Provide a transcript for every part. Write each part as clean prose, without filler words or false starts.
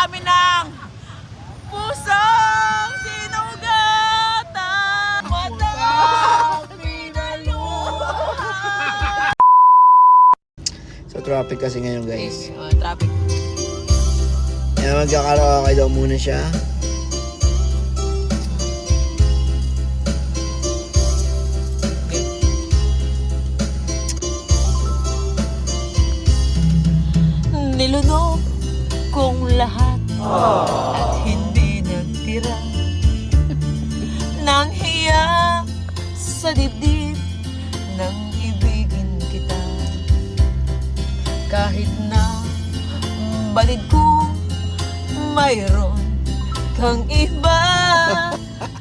kami ng pusong sinugatan. Matang pinaluhan. So traffic kasi ngayon guys. Traffic. Kaya magkakaraoke daw muna siya. Nilunok kong lahat at hindi nagtira ng hiya sa dibdib nang ibigin kita. Kahit na balid ko mayroon kang iba,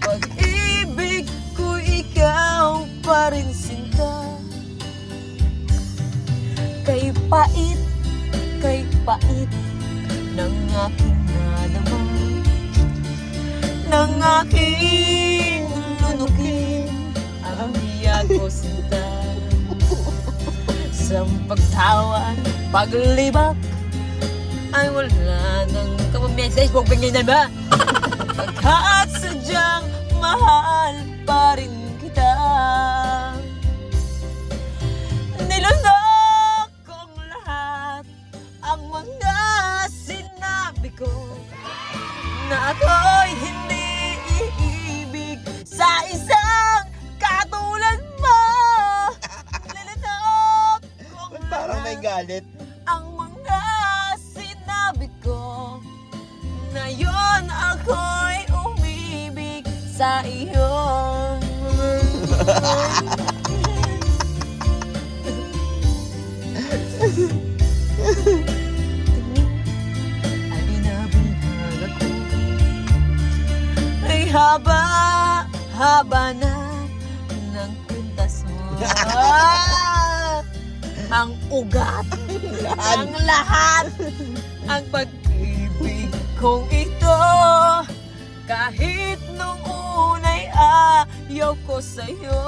pag-ibig ko ikaw pa rin sinta. Kay pait ng aking nalaman, ng aking lunukin ang hiyag ko sinta. Sa pagtawan, paglibak ay wala nang kamamesay. Huwag bigyan na ba? Pagkat sadyang mahal pa rin kita. Nilunok kong lahat ang mga sinabi ko na ako'y hindi iibig sa isang katulad mo. Nilunok kong Parang may lahat galit. ang mga sinabi ko. Ngayon ako'y umibig sa iyo. Alinabihan ako. Ay haba na ng kwintas mo. Ang ugat ng lahat, ang pag-ibig kong ito. Kahit nung una'y ayaw ko sa'yo.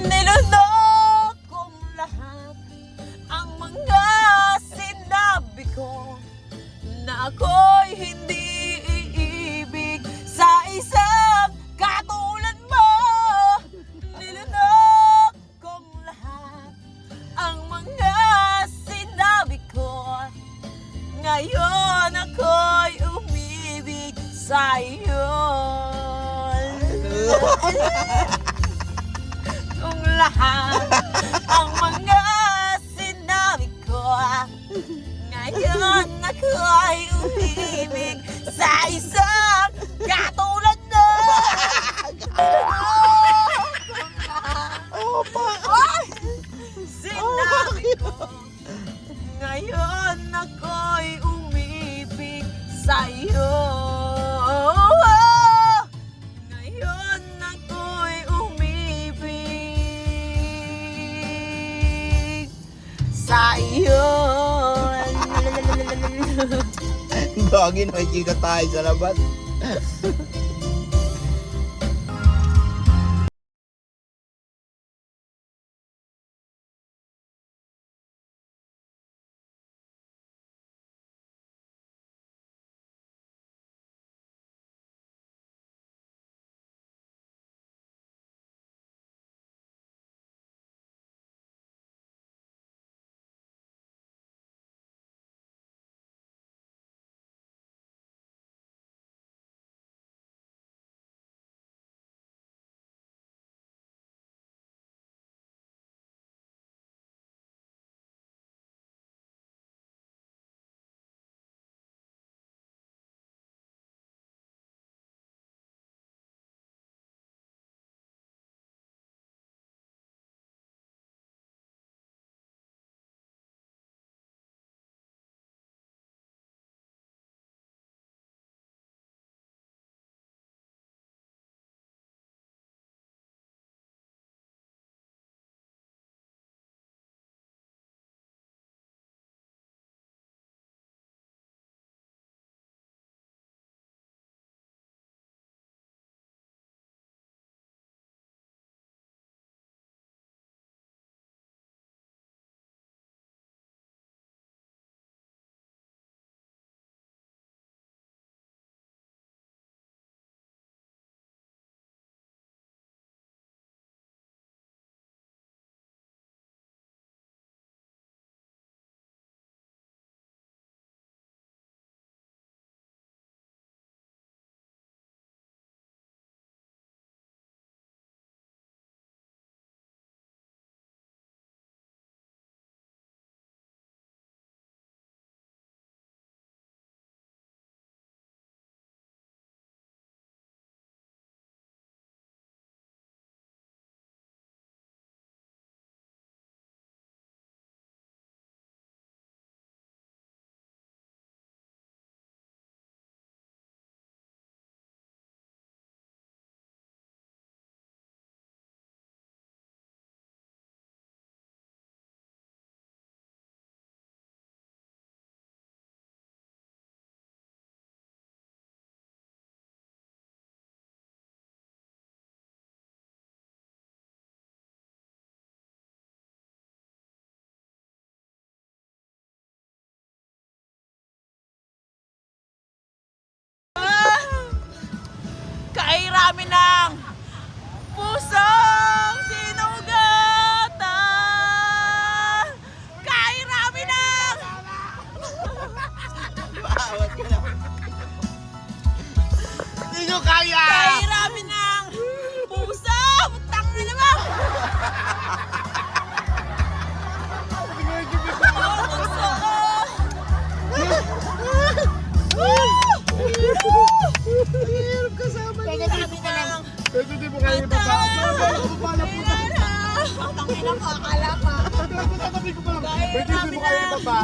Nilunok kong lahat ang mga sinabi ko na ako'y hindi iibig sa isang katulad mo. Nilunok kong lahat ang mga sinabi ko. Ngayon ako'y umibig sa iyo. Kung lahat ang mga sinabi ko, ngayon ako'y umibig sa isang katulad mo. Sinabi ko, ngayon ako'y umibig sa iyo. Ngayon ako'y umibig sa iyo. Doggy, nakikita tayo sa labas. rami ng pusong sinugatan. Kay rami ng Bawat ka na. Hindi nyo kaya! kay rami ng puso. Putang na naman. Puso. Hirap kasama niya. Rami ng Pero hindi mo kaya ibaba. Pala po na. Ang inang kakala ka. Tatabi ko pa lang. Kaya Pero hindi mo kaya ibaba.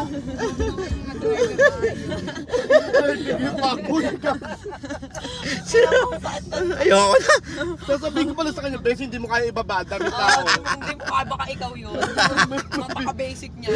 Ayoko na. Sasabihin ko pala sa kanya, Bes, hindi mo kaya ibaba. Dami tao. Hindi mo baka ikaw yun. Napaka-basic niya.